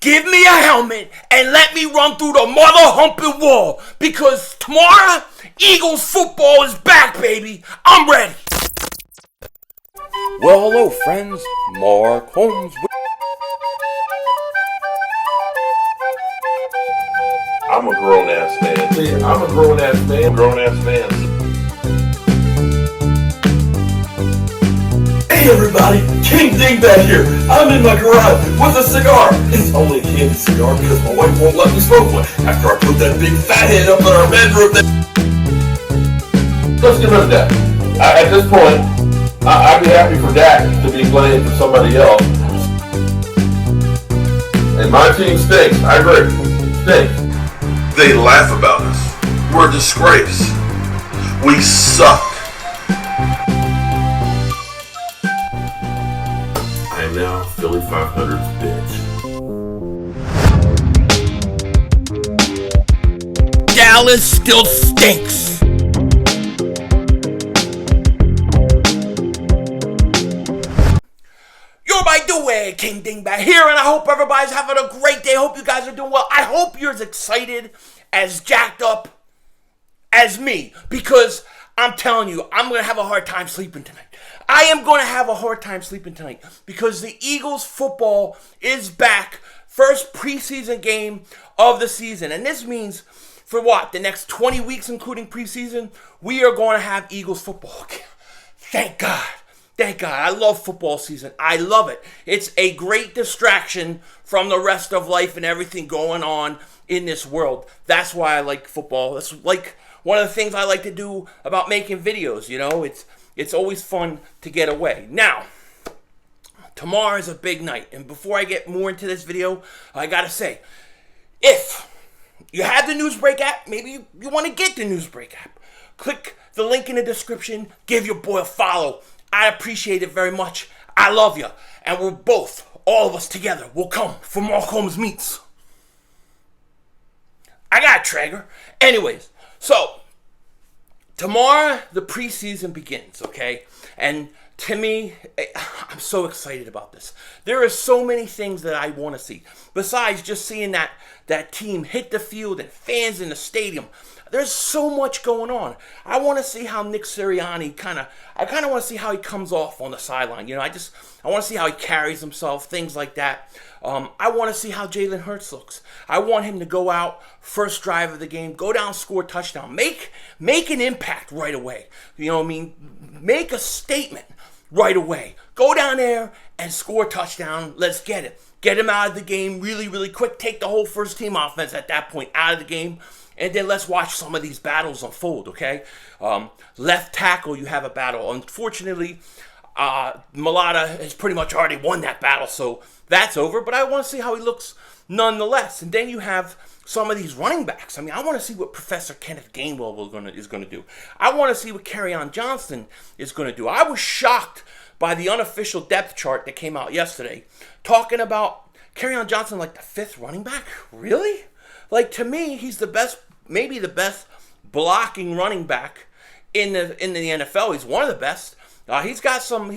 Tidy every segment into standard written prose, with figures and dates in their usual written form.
Give me a helmet and let me run through the mother humping wall. Because tomorrow, Eagles football is back, baby. I'm ready. Well, hello, friends. Mark Holmes. I'm a grown-ass man. See, I'm a grown-ass man. Grown-ass man. Hey everybody, King Dingbat here. I'm in my garage with a cigar. It's only a candy cigar because my wife won't let me smoke one after I put that big fat head up in our bedroom. Let's get rid of that. At this point, I'd be happy for Dak to be playing for somebody else. And my team stinks. I agree. Stinks. They laugh about us. We're a disgrace. We suck. I am now Philly 500's bitch. Dallas still stinks. Yo, by the way, King Dingbat here, and I hope everybody's having a great day. I hope you guys are doing well. I hope you're as excited, as jacked up as me, because I'm telling you, I'm going to have a hard time sleeping tonight. I am going to have a hard time sleeping tonight because the Eagles football is back. First preseason game of the season. And this means for what? The next 20 weeks, including preseason, we are going to have Eagles football. Thank God. Thank God. I love football season. I love it. It's a great distraction from the rest of life and everything going on in this world. That's why I like football. That's like one of the things I like to do about making videos, you know. It's always fun to get away. Now, tomorrow is a big night. And before I get more into this video, I got to say, if you have the Newsbreak app, maybe you want to get the Newsbreak app, click the link in the description. Give your boy a follow. I appreciate it very much. I love you. And we're both, all of us together, will come for more Holmes Meets. I got a Traeger. Anyways, so tomorrow the preseason begins, okay? And to me, I'm so excited about this. There are so many things that I want to see. Besides just seeing that team hit the field and fans in the stadium. There's so much going on. I want to see how Nick Sirianni I kind of want to see how he comes off on the sideline. You know, I want to see how he carries himself, things like that. I want to see how Jalen Hurts looks. I want him to go out, first drive of the game, go down, score a touchdown. Make an impact right away. You know what I mean? Make a statement right away. Go down there and score a touchdown. Let's get it. Get him out of the game really, really quick. Take the whole first team offense at that point out of the game. And then let's watch some of these battles unfold, okay? Left tackle, you have a battle. Unfortunately, Mulata has pretty much already won that battle, so that's over. But I want to see how he looks nonetheless. And then you have some of these running backs. I mean, I want to see what Professor Kenneth Gainwell is going to do. I want to see what Kerryon Johnson is going to do. I was shocked by the unofficial depth chart that came out yesterday, talking about Kerryon Johnson like the fifth running back. Really? Like, to me, he's the best, maybe the best blocking running back in the NFL. He's one of the best. He's got some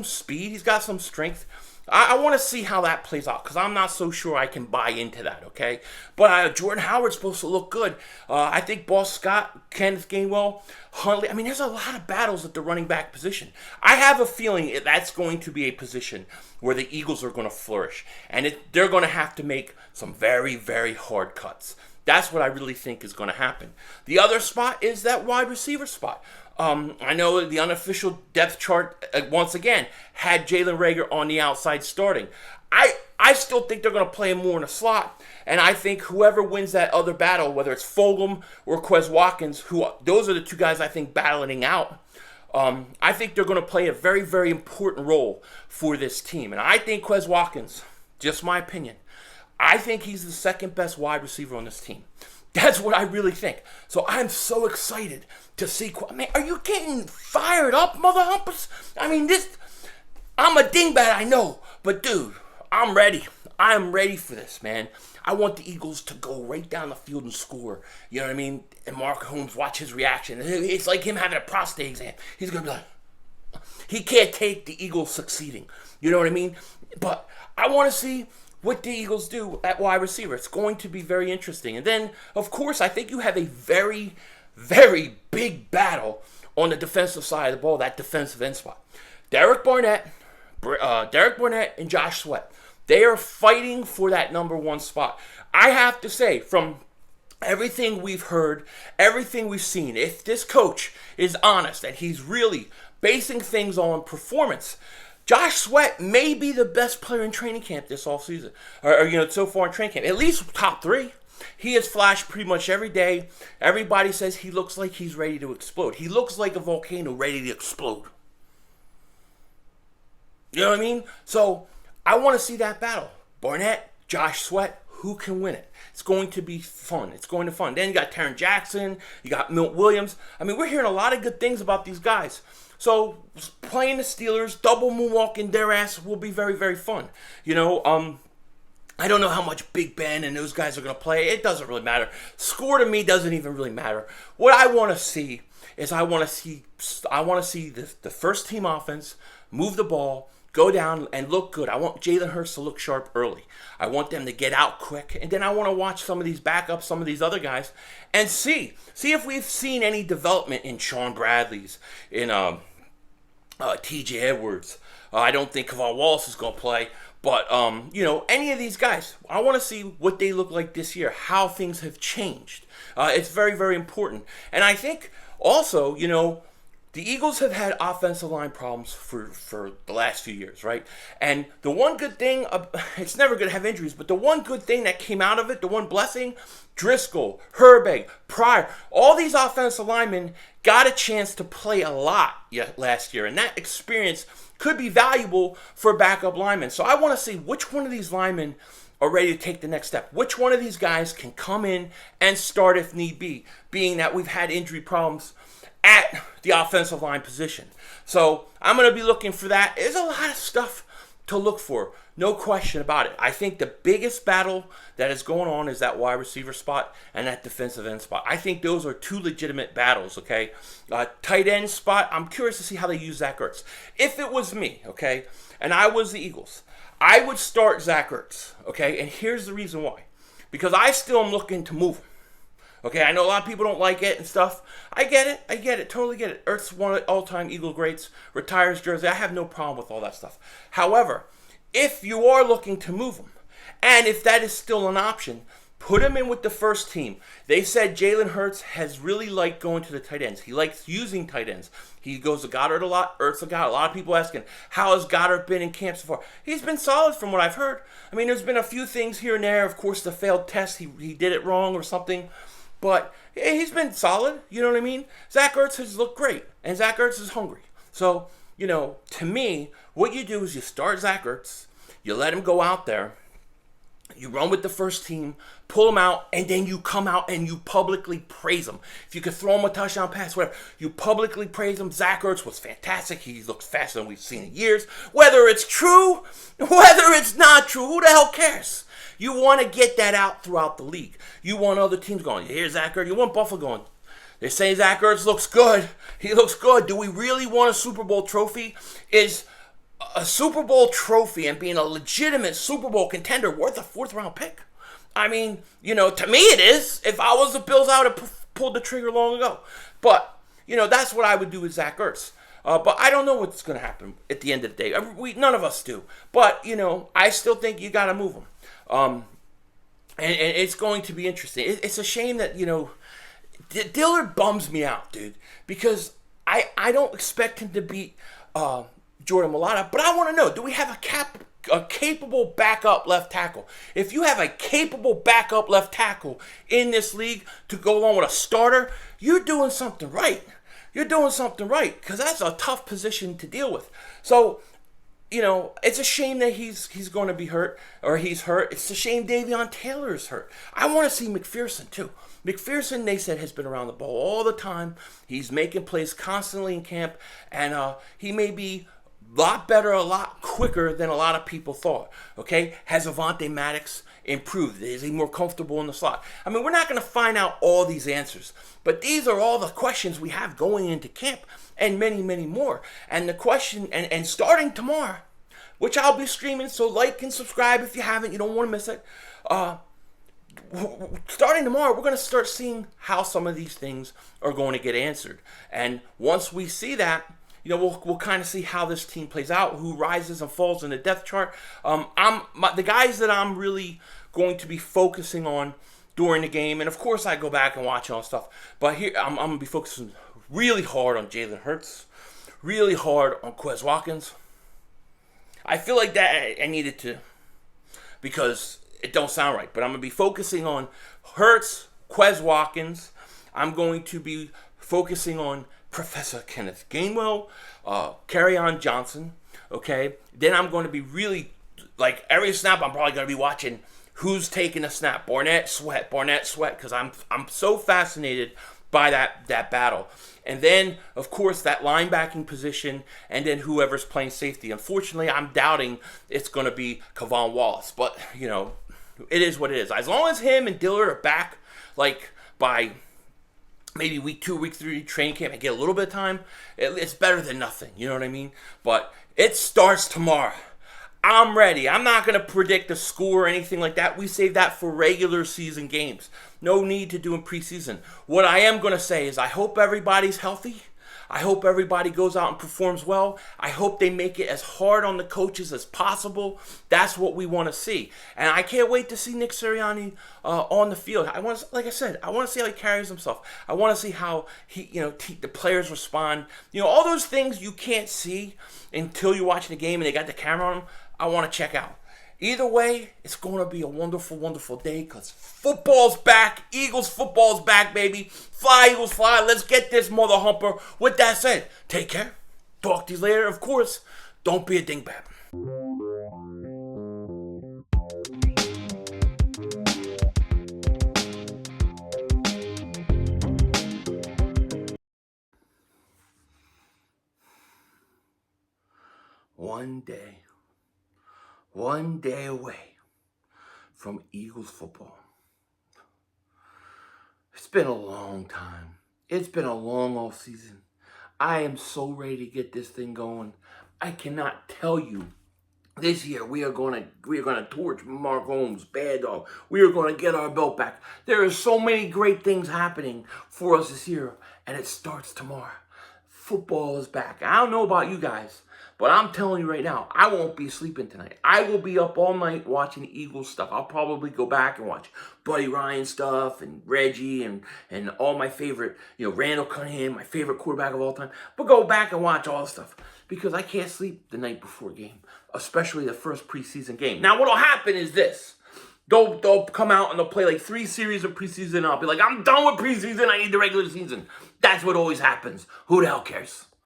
speed. He's got some strength. I want to see how that plays out because I'm not so sure I can buy into that, okay? But Jordan Howard's supposed to look good. I think Boss Scott, Kenneth Gainwell, Huntley. I mean, there's a lot of battles at the running back position. I have a feeling that's going to be a position where the Eagles are going to flourish. And they're going to have to make some very, very hard cuts. That's what I really think is going to happen. The other spot is that wide receiver spot. I know the unofficial depth chart, once again, had Jalen Reagor on the outside starting. I still think they're going to play him more in a slot, and I think whoever wins that other battle, whether it's Fulgham or Quez Watkins, those are the two guys I think battling out. I think they're going to play a very, very important role for this team. And I think Quez Watkins, just my opinion, I think he's the second best wide receiver on this team. That's what I really think. So I'm so excited to see. Man, are you getting fired up, mother humpers? I mean, I'm a dingbat, I know. But, dude, I'm ready. I am ready for this, man. I want the Eagles to go right down the field and score. You know what I mean? And Mark Holmes, watch his reaction. It's like him having a prostate exam. He's going to be like, he can't take the Eagles succeeding. You know what I mean? But I want to see what the Eagles do at wide receiver. It's going to be very interesting. And then, of course, I think you have a very, very big battle on the defensive side of the ball, that defensive end spot. Derek Barnett and Josh Sweat, they are fighting for that number one spot. I have to say, from everything we've heard, everything we've seen, if this coach is honest and he's really basing things on performance, Josh Sweat may be the best player in training camp this offseason, or so far in training camp, at least top 3. He has flashed pretty much every day. Everybody says he looks like he's ready to explode. He looks like a volcano ready to explode. You know what I mean? So I want to see that battle. Barnett, Josh Sweat, who can win it? It's going to be fun. It's going to be fun. Then you got Taron Jackson. You got Milt Williams. I mean, we're hearing a lot of good things about these guys. So playing the Steelers, double moonwalking their ass will be very, very fun. I don't know how much Big Ben and those guys are going to play. It doesn't really matter. Score to me doesn't even really matter. What I want to see is I want to see the first team offense move the ball, go down and look good. I want Jalen Hurts to look sharp early. I want them to get out quick. And then I want to watch some of these backups, some of these other guys, and see if we've seen any development in Sean Bradley's, in TJ Edwards. I don't think Kavon Wallace is going to play. But, any of these guys, I want to see what they look like this year, how things have changed. It's very, very important. And I think also, the Eagles have had offensive line problems for the last few years, right? And the one good thing, it's never going to have injuries, but the one good thing that came out of it, the one blessing, Driscoll, Herbig, Pryor, all these offensive linemen got a chance to play a lot last year. And that experience could be valuable for backup linemen. So I want to see which one of these linemen are ready to take the next step. Which one of these guys can come in and start if need be, being that we've had injury problems at the offensive line position. So I'm going to be looking for that. There's a lot of stuff to look for. No question about it. I think the biggest battle that is going on is that wide receiver spot and that defensive end spot. I think those are two legitimate battles, okay? Tight end spot, I'm curious to see how they use Zach Ertz. If it was me, okay, and I was the Eagles, I would start Zach Ertz, okay? And here's the reason why. Because I still am looking to move him. Okay, I know a lot of people don't like it and stuff. I get it, totally get it. Ertz, one of the all-time Eagle greats, retires jersey. I have no problem with all that stuff. However, if you are looking to move him, and if that is still an option, put him in with the first team. They said Jalen Hurts has really liked going to the tight ends. He likes using tight ends. He goes to Goddard a lot, Ertz a Goddard. A lot of people asking, how has Goddard been in camp so far? He's been solid from what I've heard. I mean, there's been a few things here and there. Of course, the failed test, he did it wrong or something. But he's been solid, you know what I mean? Zach Ertz has looked great, and Zach Ertz is hungry. So, to me, what you do is you start Zach Ertz, you let him go out there, you run with the first team, pull him out, and then you come out and you publicly praise him. If you could throw him a touchdown pass, whatever, you publicly praise him. Zach Ertz was fantastic. He looks faster than we've seen in years. Whether it's true, whether it's not true, who the hell cares? You want to get that out throughout the league. You want other teams going, here's Zach Ertz. You want Buffalo going, they say Zach Ertz looks good. He looks good. Do we really want a Super Bowl trophy? Is a Super Bowl trophy and being a legitimate Super Bowl contender worth a 4th-round pick? I mean, to me it is. If I was the Bills, I would have pulled the trigger long ago. But, that's what I would do with Zach Ertz. But I don't know what's going to happen at the end of the day. None of us do. But, I still think you got to move him. And it's going to be interesting. It's a shame that, Dillard bums me out, dude. Because I don't expect him to beat Jordan Mailata. But I want to know, do we have a capable backup left tackle? If you have a capable backup left tackle in this league to go along with a starter, you're doing something right. You're doing something right. Because that's a tough position to deal with. So, it's a shame that he's going to be hurt, or he's hurt. It's a shame Davion Taylor is hurt. I want to see McPherson, too. McPherson, they said, has been around the ball all the time. He's making plays constantly in camp, and he may be a lot better, a lot quicker than a lot of people thought, okay? Has Avonte Maddox improved? Is he more comfortable in the slot? I mean, we're not going to find out all these answers, but these are all the questions we have going into camp, and many, many more. And the question, and starting tomorrow, which I'll be streaming. So like and subscribe if you haven't. You don't want to miss it. Starting tomorrow, we're going to start seeing how some of these things are going to get answered. And once we see that, we'll kind of see how this team plays out, who rises and falls in the depth chart. The guys that I'm really going to be focusing on during the game, and of course I go back and watch all stuff, but here I'm going to be focusing really hard on Jalen Hurts, really hard on Quez Watkins. I feel like that I needed to, because it don't sound right, but I'm going to be focusing on Hurts, Quez Watkins. I'm going to be focusing on Professor Kenneth Gainwell, Kerryon Johnson, okay? Then I'm going to be really, like, every snap I'm probably going to be watching who's taking a snap. Barnett, Sweat, because I'm so fascinated by that battle. And then, of course, that linebacking position, and then whoever's playing safety. Unfortunately, I'm doubting it's going to be Kavon Wallace, but, it is what it is. As long as him and Dillard are back, like, by maybe week 2, week 3 training camp and get a little bit of time, it's better than nothing. You know what I mean? But it starts tomorrow. I'm ready. I'm not going to predict the score or anything like that. We save that for regular season games. No need to do in preseason. What I am going to say is I hope everybody's healthy. I hope everybody goes out and performs well. I hope they make it as hard on the coaches as possible. That's what we want to see. And I can't wait to see Nick Sirianni on the field. Like I said, I want to see how he carries himself. I want to see how the players respond. All those things you can't see until you're watching the game and they got the camera on them. I want to check out. Either way, it's going to be a wonderful, wonderful day because football's back. Eagles football's back, baby. Fly, Eagles, fly. Let's get this mother humper. With that said, take care. Talk to you later. Of course, don't be a dingbat. One day away from Eagles football. It's been a long time. It's been a long off season. I am so ready to get this thing going. I cannot tell you. This year we are going to torch Mark Holmes, bad dog. We are going to get our belt back. There are so many great things happening for us this year, and it starts tomorrow. Football is back. I don't know about you guys, but I'm telling you right now, I won't be sleeping tonight. I will be up all night watching Eagles stuff. I'll probably go back and watch Buddy Ryan stuff and Reggie and all my favorite, Randall Cunningham, my favorite quarterback of all time. But go back and watch all the stuff because I can't sleep the night before a game, especially the first preseason game. Now, what'll happen is this. They'll come out and they'll play like 3 series of preseason and I'll be like, I'm done with preseason. I need the regular season. That's what always happens. Who the hell cares?